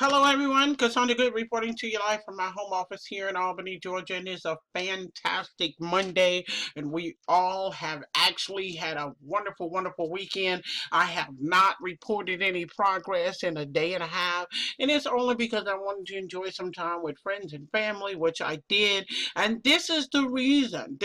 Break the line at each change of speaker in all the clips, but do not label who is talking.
Hello everyone, Cassandra Good reporting to you live from my home office here in Albany, Georgia, and it's a fantastic Monday, and we all have actually had a wonderful weekend. I have not reported any progress in a day and a half, and it's only because I wanted to enjoy some time with friends and family, which I did, and this is the reason,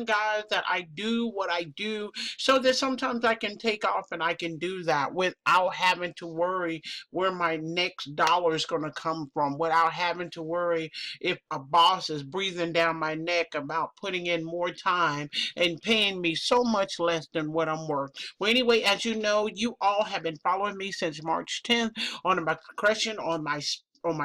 guys, that I do what I do, so that sometimes I can take off and I can do that without having to worry where my next dollar is going to come from without having to worry if a boss is breathing down my neck about putting in more time and paying me so much less than what I'm worth. Well, anyway, as you know, you all have been following me since March 10th on my progression on my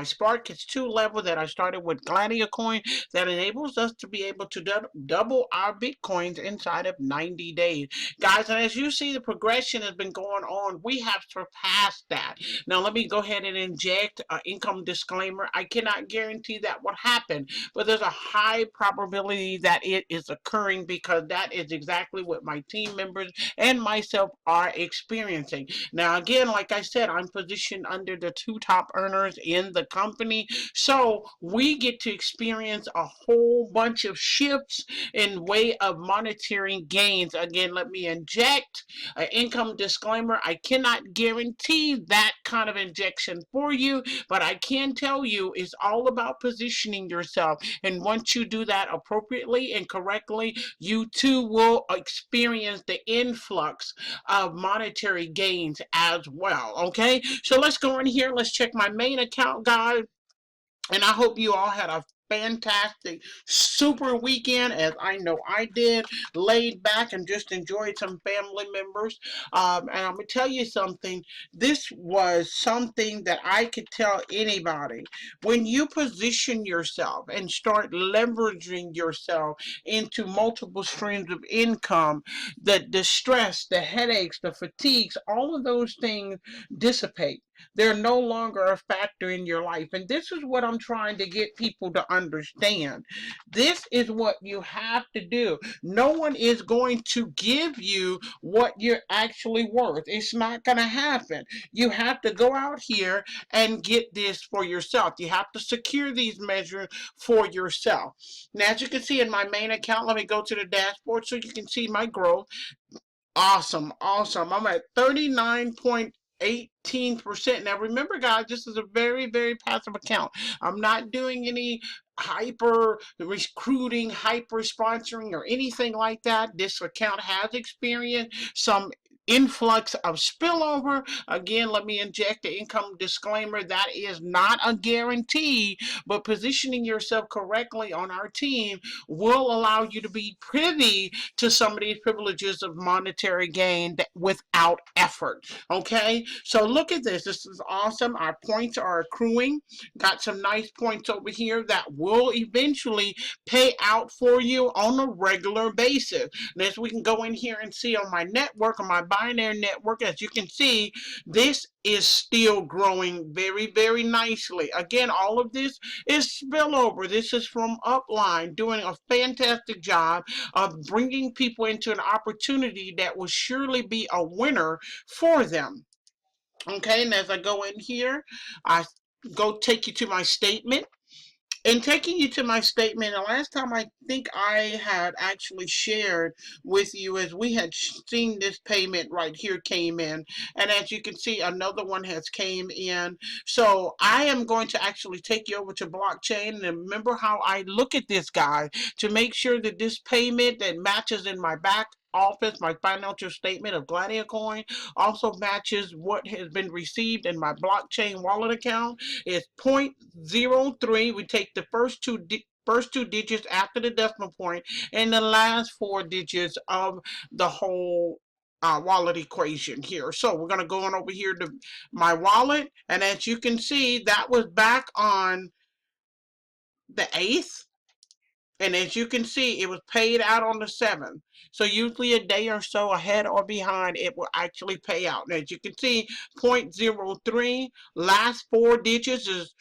Spartacus 2 level that I started with Gladiacoin that enables us to be able to double our Bitcoins inside of 90 days. Guys, and as you see, the progression has been going on. We have surpassed that. Now, let me go ahead and inject an income disclaimer. I cannot guarantee that will happen, but there's a high probability that it is occurring because that is exactly what my team members and myself are experiencing. Now, again, like I said, I'm positioned under the two top earners in the company, so we get to experience a whole bunch of shifts in way of monetary gains. Again, let me inject an income disclaimer. I cannot guarantee that kind of injection for you, but I can tell you it's all about positioning yourself. And once you do that appropriately and correctly, you too will experience the influx of monetary gains as well. Okay, so let's go in here. Let's check my main account, guys. And I hope you all had a fantastic, super weekend, as I know I did. Laid back and just enjoyed some family members. And I'm going to tell you something. This was something that I could tell anybody. When you position yourself and start leveraging yourself into multiple streams of income, the stress, the headaches, the fatigues, all of those things dissipate. They're no longer a factor in your life. And this is what I'm trying to get people to understand. This is what you have to do. No one is going to give you what you're actually worth. It's not going to happen. You have to go out here and get this for yourself. You have to secure these measures for yourself. Now, as you can see in my main account, let me go to the dashboard so you can see my growth. Awesome, awesome. I'm at 39.18%. Now remember, guys, this is a very passive account. I'm not doing any hyper recruiting, hyper sponsoring, or anything like that. This account has experienced some influx of spillover. Again, let me inject the income disclaimer. That is not a guarantee, but positioning yourself correctly on our team will allow you to be privy to some of these privileges of monetary gain without effort. Okay, so look at this. This is awesome. Our points are accruing. Got some nice points over here that will eventually pay out for you on a regular basis. And as we can go in here and see on my network, on my binary network, as you can see, this is still growing very nicely. Again, all of this is spillover. This is from Upline doing a fantastic job of bringing people into an opportunity that will surely be a winner for them. Okay, and as I go in here, I go take you to my statement. In taking you to my statement, the last time I think I had actually shared with you is we had seen this payment right here came in, and as you can see, another one has came in. So I am going to actually take you over to blockchain, and remember how I look at this, guy, to make sure that this payment that matches in my back office, my financial statement of Gladiacoin, also matches what has been received in my blockchain wallet account. It's 0.03. We take the first two digits after the decimal point and the last four digits of the whole wallet equation here. So we're going to go on over here to my wallet, and as you can see, that was back on the 8th. And as you can see, it was paid out on the 7th. So usually a day or so ahead or behind, it will actually pay out. And as you can see, 0.03, last four digits is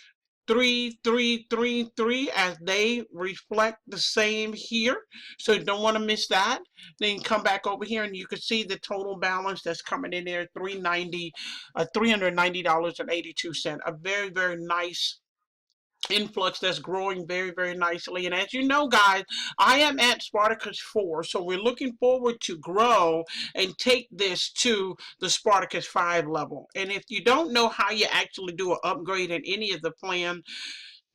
3333 as they reflect the same here. So you don't want to miss that. Then come back over here and you can see the total balance that's coming in there, $390.82. A very, very nice influx that's growing very, very nicely. And as you know, guys, I am at Spartacus 4, so we're looking forward to grow and take this to the Spartacus 5 level. And if you don't know how you actually do an upgrade in any of the plans,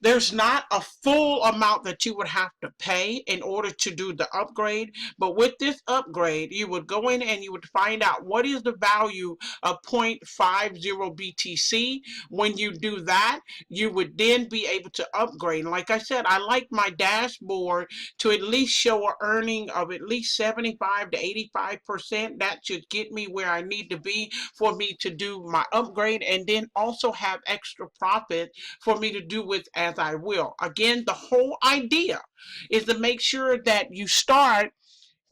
there's not a full amount that you would have to pay in order to do the upgrade. But with this upgrade, you would go in and you would find out what is the value of 0.50 BTC. When you do that, you would then be able to upgrade. Like I said, I like my dashboard to at least show an earning of at least 75 to 85%. That should get me where I need to be for me to do my upgrade, and then also have extra profit for me to do with as I will. Again, the whole idea is to make sure that you start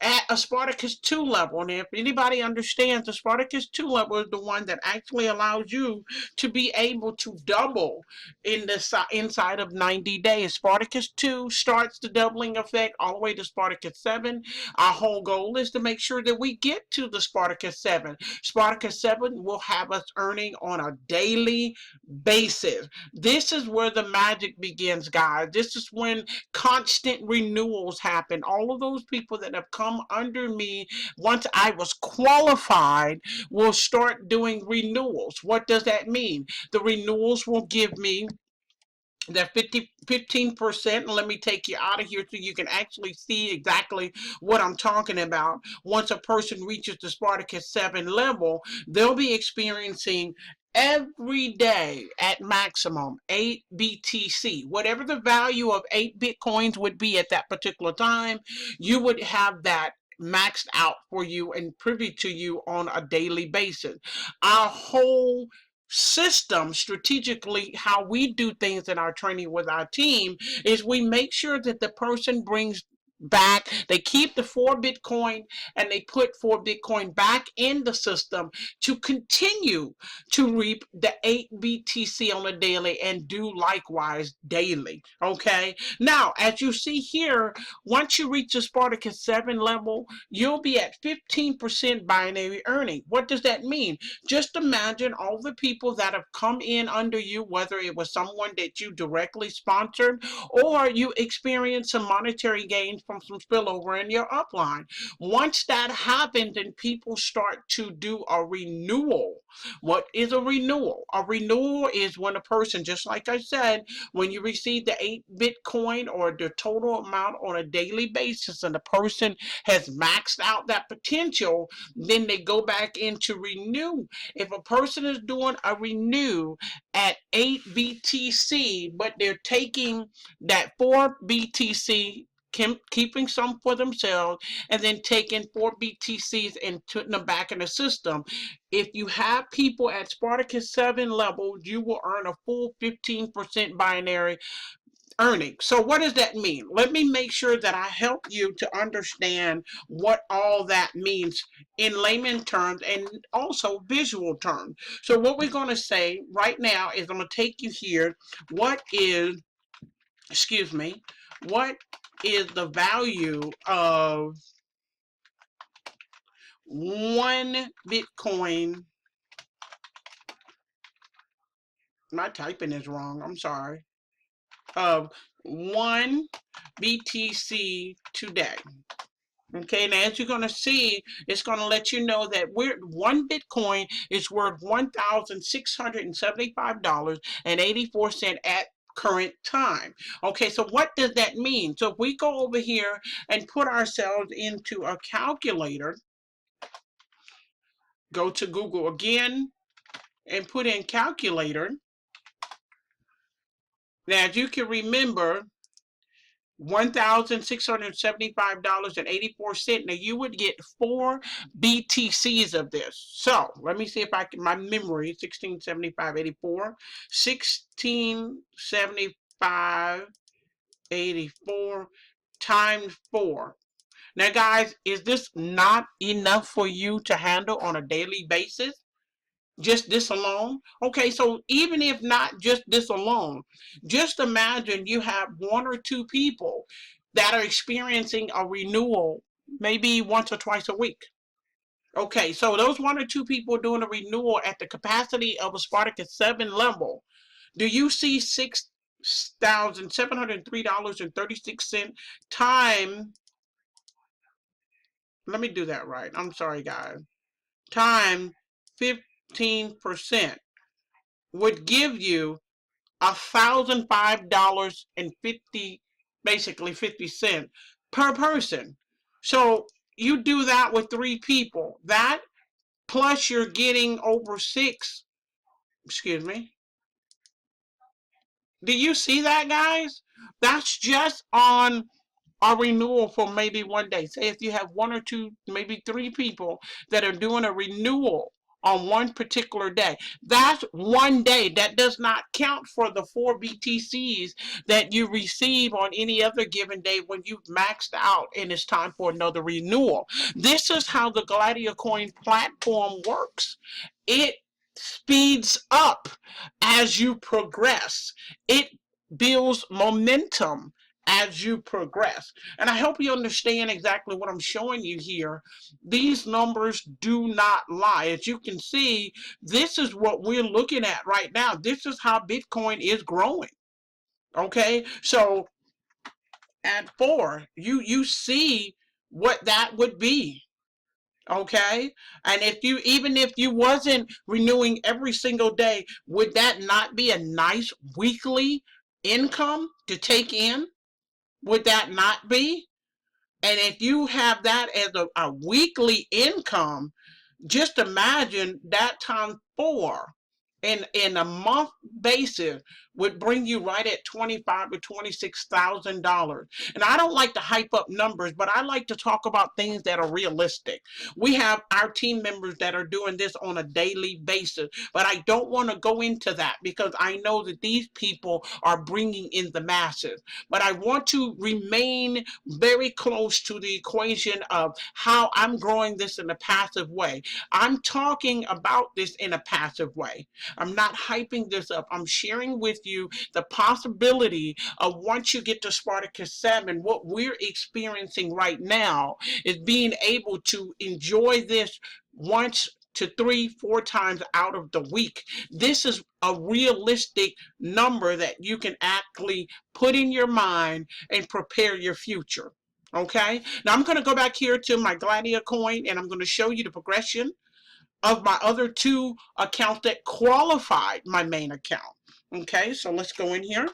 at a Spartacus 2 level. And if anybody understands, the Spartacus 2 level is the one that actually allows you to be able to double in the inside of 90 days. Spartacus 2 starts the doubling effect all the way to Spartacus 7. Our whole goal is to make sure that we get to the Spartacus 7. Spartacus 7 will have us earning on a daily basis. This is where the magic begins, guys. This is when constant renewals happen. All of those people that have come under me once I was qualified will start doing renewals. What does that mean? The renewals will give me that 15%. Let me take you out of here so you can actually see exactly what I'm talking about. Once a person reaches the Spartacus 7 level, they'll be experiencing every day at maximum 8 BTC. Whatever the value of 8 Bitcoins would be at that particular time, you would have that maxed out for you and privy to you on a daily basis. Our whole system, strategically, how we do things in our training with our team, is we make sure that the person brings back, they keep the 4 Bitcoin and they put 4 Bitcoin back in the system to continue to reap the 8 BTC on a daily, and do likewise daily. Okay, now as you see here, once you reach the Spartacus 7 level, you'll be at 15% binary earning. What does that mean? Just imagine all the people that have come in under you, whether it was someone that you directly sponsored or you experienced some monetary gains from some spillover in your upline. Once that happens and people start to do a renewal. What is a renewal? A renewal is when a person, just like I said, when you receive the 8 Bitcoin or the total amount on a daily basis and the person has maxed out that potential, then they go back in to renew. If a person is doing a renew at 8 BTC, but they're taking that 4 BTC, keeping some for themselves, and then taking 4 BTCs and putting them back in the system. If you have people at Spartacus 7 level, you will earn a full 15% binary earning. So what does that mean? Let me make sure that I help you to understand what all that means in layman terms and also visual terms. So what we're going to say right now is I'm going to take you here. What is, excuse me, what is the value of 1 Bitcoin? My typing is wrong, I'm sorry. Of 1 BTC today. Okay, and as you're going to see, it's going to let you know that 1 Bitcoin is worth $1,675.84 at current time. Okay, so what does that mean? So if we go over here and put ourselves into a calculator, go to Google again and put in calculator. Now, as you can remember, $1,675.84. Now you would get 4 BTCs of this. So let me see if I can, my memory, 1675.84, 1675.84 times 4. Now guys, is this not enough for you to handle on a daily basis? Just this alone? Okay, so even if not just this alone, just imagine you have one or two people that are experiencing a renewal maybe once or twice a week. Okay, so those one or two people doing a renewal at the capacity of a Spartacus 7 level, do you see $6,703.36 time? Let me do that right. I'm sorry, guys. Time 15% would give you $1,005 and 50, basically 50 cents per person. So you do that with three people. That plus you're getting over six. Excuse me. Do you see that, guys? That's just on a renewal for maybe one day. Say if you have one or two, maybe three people that are doing a renewal on one particular day. That's one day. That does not count for the 4 BTCs that you receive on any other given day when you've maxed out and it's time for another renewal. This is how the Gladiacoin platform works. It speeds up as you progress. It builds momentum as you progress. And I hope you understand exactly what I'm showing you here. These numbers do not lie. As you can see, this is what we're looking at right now. This is how Bitcoin is growing. Okay, so at 4, you see what that would be. Okay, and if you, even if you wasn't renewing every single day, would that not be a nice weekly income to take in? Would that not be? And if you have that as a weekly income, just imagine that times 4 in a month basis would bring you right at $25,000 to $26,000. And I don't like to hype up numbers, but I like to talk about things that are realistic. We have our team members that are doing this on a daily basis, but I don't want to go into that because I know that these people are bringing in the masses. But I want to remain very close to the equation of how I'm growing this in a passive way. I'm talking about this in a passive way. I'm not hyping this up. I'm sharing with you the possibility of once you get to Spartacus 7, what we're experiencing right now is being able to enjoy this once to 3, 4 times out of the week. This is a realistic number that you can actually put in your mind and prepare your future. Okay, now I'm going to go back here to my Gladiacoin and I'm going to show you the progression of my other two accounts that qualified my main account. Okay, so let's go in here.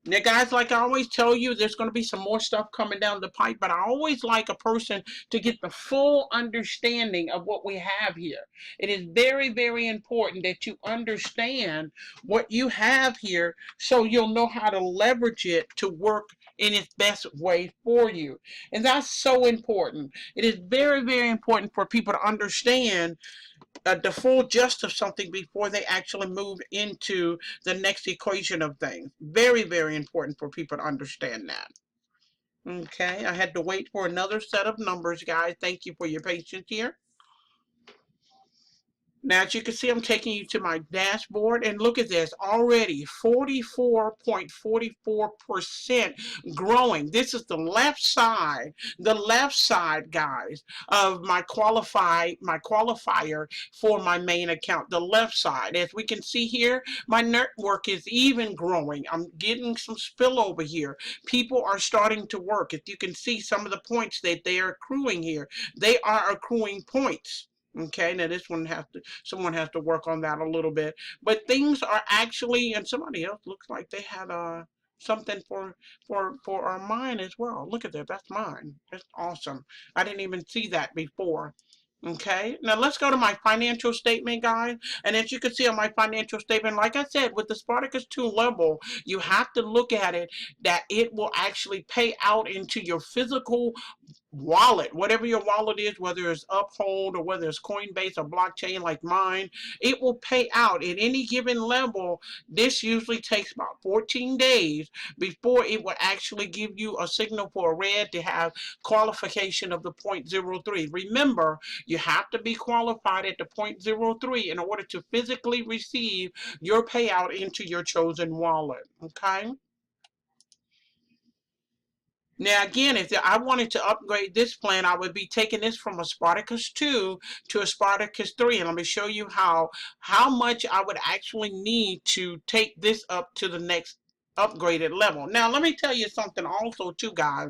Now, guys, like I always tell you, there's going to be some more stuff coming down the pipe, but I always like a person to get the full understanding of what we have here. It is very, very important that you understand what you have here so you'll know how to leverage it to work in its best way for you. And that's so important. It is very, very important for people to understand the full gist of something before they actually move into the next equation of things. Very, very important for people to understand that. Okay, I had to wait for another set of numbers, guys. Thank you for your patience here. Now, as you can see, I'm taking you to my dashboard, and look at this, already 44.44% growing. This is the left side, guys, of my qualifier for my main account, the left side. As we can see here, my network is even growing. I'm getting some spillover here. People are starting to work. If you can see some of the points that they are accruing here, they are accruing points. Okay, now this one someone has to work on that a little bit, but things are actually, and somebody else looks like they had something for our mine as well. Look at that, that's mine. That's awesome. I didn't even see that before. Okay, now let's go to my financial statement, guys. And as you can see on my financial statement, like I said, with the Spartacus 2 level, you have to look at it that it will actually pay out into your physical wallet, whatever your wallet is, whether it's Uphold or whether it's Coinbase or blockchain like mine, it will pay out at any given level. This usually takes about 14 days before it will actually give you a signal for a red to have qualification of the 0.03. Remember, you have to be qualified at the 0.03 in order to physically receive your payout into your chosen wallet. Okay? Now again, if I wanted to upgrade this plan, I would be taking this from a Spartacus 2 to a Spartacus 3. And let me show you how much I would actually need to take this up to the next upgraded level. Now let me tell you something also too, guys.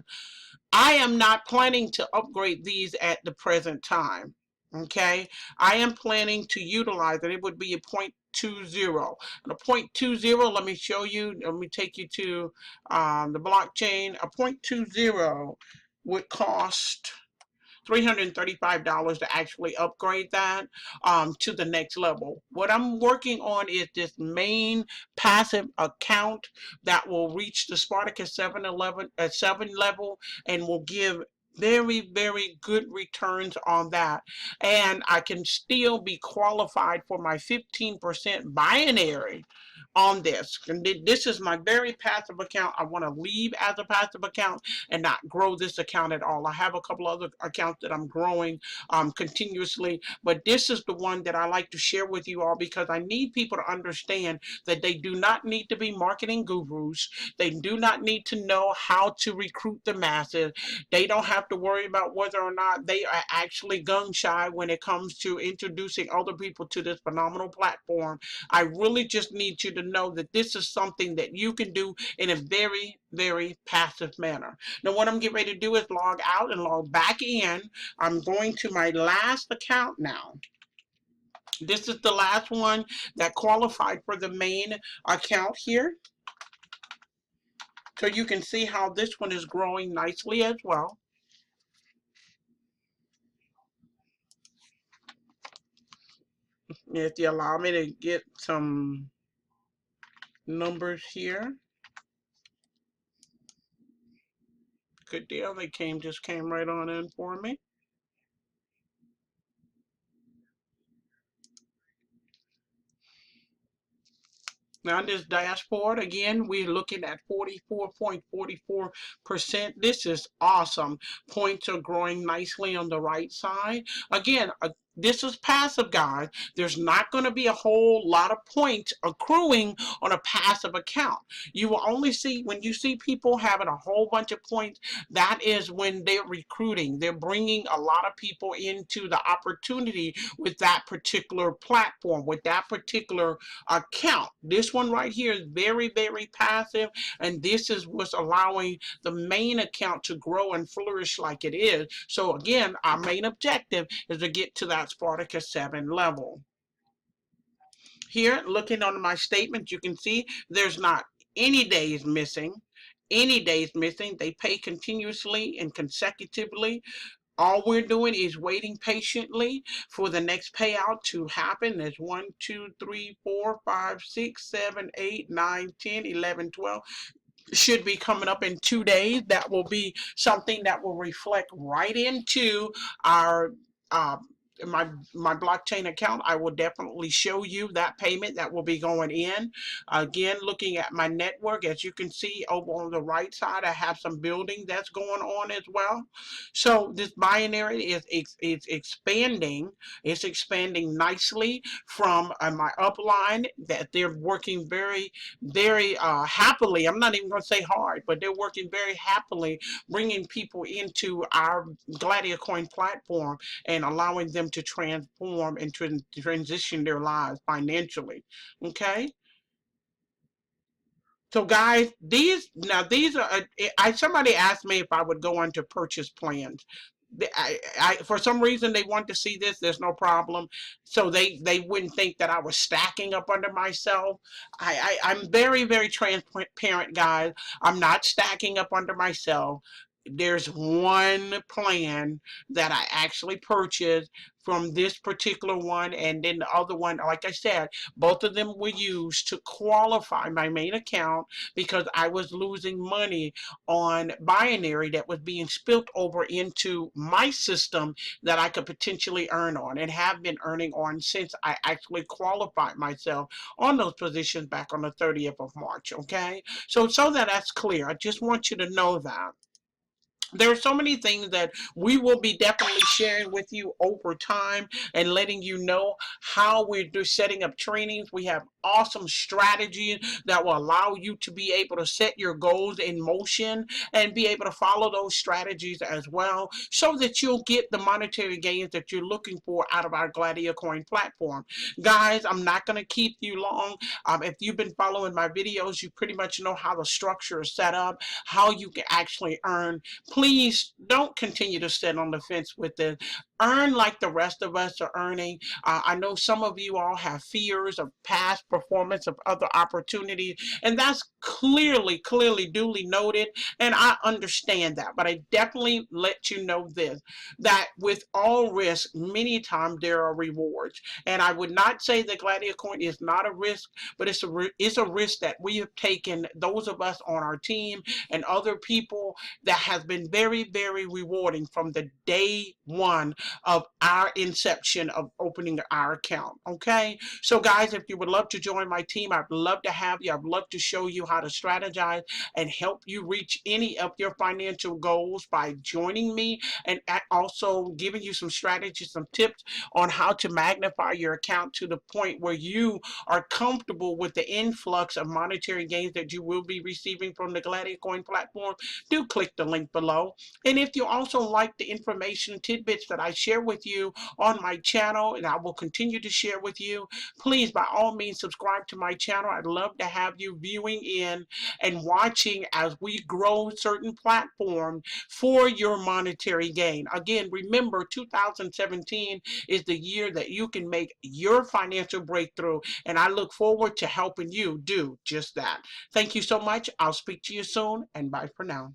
I am not planning to upgrade these at the present time. Okay, I am planning to utilize it. It would be a 0.20. And a 0.20, let me show you. Let me take you to the blockchain. A 0.20 would cost $335 to actually upgrade that to the next level. What I'm working on is this main passive account that will reach the Spartacus 7 level and will give very good returns on that, and I can still be qualified for my 15% binary on this. And this is my very passive account. I want to leave as a passive account and not grow this account at all. I have a couple other accounts that I'm growing continuously, but this is the one that I like to share with you all because I need people to understand that they do not need to be marketing gurus. They do not need to know how to recruit the masses. They don't have to worry about whether or not they are actually gun shy when it comes to introducing other people to this phenomenal platform. I really just need you to know that this is something that you can do in a very passive manner. Now what I'm getting ready to do is log out and log back in. I'm going to my last account now. This is the last one that qualified for the main account here. So you can see how this one is growing nicely as well. If you allow me to get some numbers here. Good deal. They just came right on in for me. Now this dashboard, again, we're looking at 44.44%. This is awesome. Points are growing nicely on the right side. Again, this is passive, guys. There's not going to be a whole lot of points accruing on a passive account. You will only see, when you see people having a whole bunch of points, that is when they're recruiting. They're bringing a lot of people into the opportunity with that particular platform, with that particular account. This one right here is very passive, and this is what's allowing the main account to grow and flourish like it is. So again, our main objective is to get to that Spartacus 7 level. Here, looking on my statement, you can see there's not any days missing. Any days missing. They pay continuously and consecutively. All we're doing is waiting patiently for the next payout to happen. There's 1, 2, 3, 4, 5, 6, 7, 8, 9, 10, 11, 12. Should be coming up in 2 days. That will be something that will reflect right into our my blockchain account. I will definitely show you that payment that will be going in. Again, looking at my network, as you can see over on the right side, I have some building that's going on as well. So this binary is expanding. It's expanding nicely from my upline that they're working very happily. I'm not even going to say hard, but they're working very happily, bringing people into our Gladiacoin platform and allowing them to transform and transition their lives financially. Okay. So guys, these are, somebody asked me if I would go into purchase plans. For some reason they want to see this. There's no problem, so they wouldn't think that I was stacking up under myself. I'm very transparent, guys. I'm not stacking up under myself. there's one plan that I actually purchased from this particular one, and then the other one, like I said, both of them were used to qualify my main account because I was losing money on binary that was being spilt over into my system that I could potentially earn on and have been earning on since I actually qualified myself on those positions back on the 30th of March. Okay, so that that's clear, I just want you to know that there are so many things that we will be definitely sharing with you over time and letting you know how we're setting up trainings. We have awesome strategies that will allow you to be able to set your goals in motion and be able to follow those strategies as well so that you'll get the monetary gains that you're looking for out of our Gladiacoin platform. Guys, I'm not going to keep you long. If you've been following my videos, you pretty much know how the structure is set up, how you can actually earn. Please don't continue to sit on the fence with it. Earn like the rest of us are earning. I know some of you all have fears of past performance of other opportunities, and that's clearly, duly noted, and I understand that. But I definitely let you know this, that with all risk, many times there are rewards. And I would not say that Gladiacoin is not a risk, but it's a risk that we have taken, those of us on our team and other people, that has been very rewarding from the day one of our inception of opening our account. Okay, so guys, if you would love to join my team, I'd love to have you. I'd love to show you how to strategize and help you reach any of your financial goals by joining me, and also giving you some strategies, some tips on how to magnify your account to the point where you are comfortable with the influx of monetary gains that you will be receiving from the Gladiacoin platform. Do click the link below. And if you also like the information tidbits that I share with you on my channel, and I will continue to share with you, please by all means subscribe to my channel. I'd love to have you viewing in and watching as we grow certain platforms for your monetary gain. Again, remember 2017 is the year that you can make your financial breakthrough, and I look forward to helping you do just that. Thank you so much. I'll speak to you soon, and bye for now.